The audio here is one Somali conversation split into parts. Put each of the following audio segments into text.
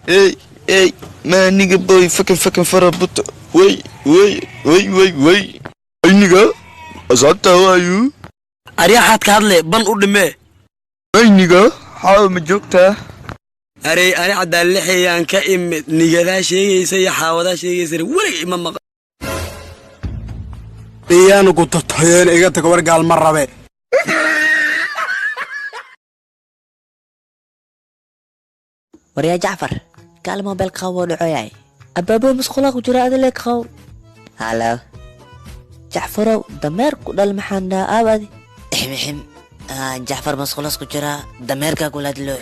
Hey, man, nigga boy, fucking farabuto. Wait. Hey, nigga, Azata, how are you? Ariya ka hadle ban u dhime. Hey, nigga, how ma joogtaa? Ari cadaan lixiyaan ka imid nigada sheegaysa iyo xaawada sheegaysa wali ima maq. Iyaan ku tatayeen iga tag war gaal ma rabe. وريا جعفر قال موبايل قاو دحوياي ابابو مسخولا ku jira adile qaw halo جعفر dameer ku dal maxanda abadi ihmihim جعفر مسخولاس ku jira dameerka ku ladlo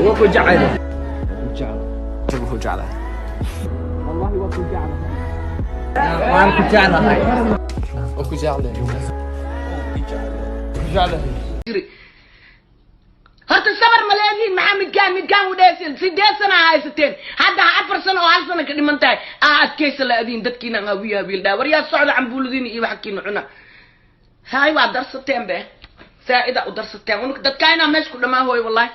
وكو جعله تبو جعله والله وكو جعله وانا كنت جعله هاي وكو جعله هرت السمر ملاذين محمد كان وداسل سيدي سنة هاي ستين هذا 4 سنة وهل سنة كده منتهي كيس الذين دتكينا غاويها بيلدا وريا الصعد عم بولدين إيه بحكينا عنا هاي بعد درس ستين به سائدة ودرس ستين ونك دتكينا ماشي كل ما هو والله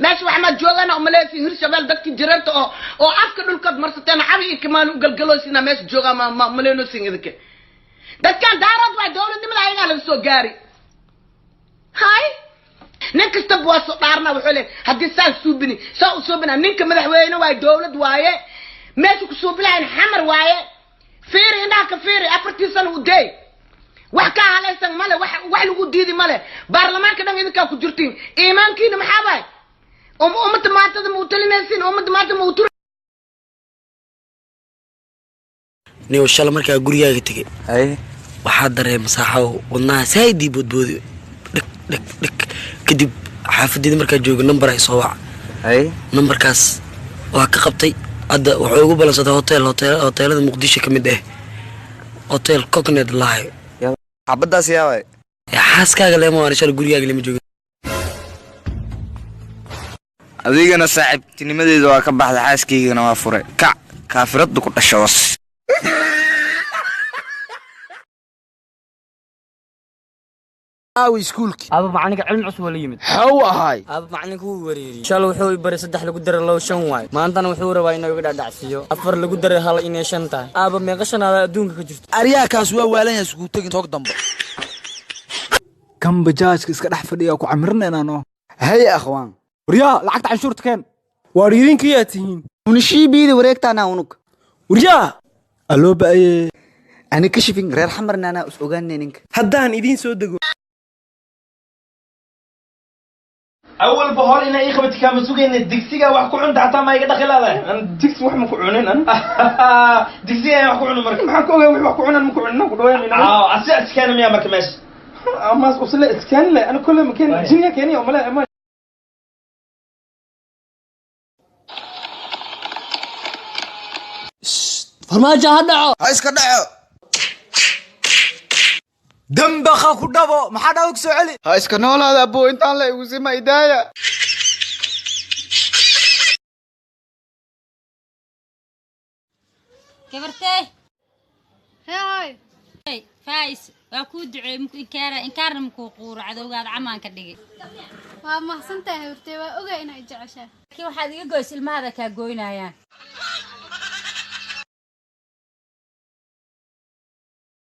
ماشي وحمد جوغانا وملاذين هرش شباب دتكي جرت أو أفكر الكد مرستين عبي كمان وقلقلوسينا ماشي جوغا ما مليونو سين ذيك دتكان دارات بعد دولة دي ملاعين على السوق جاري هاي نك استبوا صدارنا وحله هدي سال سوبني سوبنا نك مدحوينه واي دولد وايه ماشي كسوبلان حمر وايه فيري هناك فيري افرتي سنه ودي وحكا على سن ماله wax lagu diidi male baarlamaanka dhan idinka ku jirtiin iimaankiina maxaa bay ummadda maatada ma u talinaysiin ummadda maatada ma u tur niyo shala markaa gurigaaga tagay waxaa dareemay masaaxo wadnaha saayidii boodboodi dhig kadib xaafadida markaa joogo number ay soo wac numberkaas waa ka qabtay hadda wuxuu ugu balansaday hoteelada muqdisho kamid ah hotel coconut lahay Xabadaas yaaway. xaaskaaga leema waan shala gurigaaga lama joogin Adigana saaxiibtinimadeedu waa ka baxday xaaskaygana waa furay. Kac kaafiradu ku dhashay was. iskuulki aba macalinka cilmi cusub la yimid xaw ahay aba macalinka uu wareeriyay shal wuxuu bari 3 lagu daray 5 waay maantana wuxuu rabaa inuu iga dhacsiyo 4 lagu daray hal inay 5 tahay aba meeqa shanaada adduunka ka jirto aryaakaas waa waalanaya isku tagin toog dambe kan bajaajka iska dhex fadhiya ku camirneenano hay akhwaan wariya lacagta canshuurta keen waar idinkiyaa tihiin unishiibida wareegtaana unug wariya aloo baaye ani ka shifin reer xamarnaana is ogaanay ninka haddaan idin soo dego أول بحال إن أي خبرتي كان مسوقين الدكسية وحكون حتى ما يقدر خلاله أنا دكسي وح مكونين أنا دكسية وحكون مركب حكون وحكون المكونين نقولين أساس كان ميا مركب ماش أما أصل إسكان لا أنا كل مكان جنيا كاني أو ملا أما farmaajo hadhaco Ha iska dhaco. dambaqa ku dhabo maxaa dhaw soo celi Ha iska noolaada abo intaan la igu sima idaaya. كبرتي هاي فايس واكو دعي ممكن إنكار ممكن قور عدو قاعد عمان كدقي ما حسنتها هرتي waa ogaa inay jeceshaa kii waxaad iga goysay ilmaada ka gooynayaan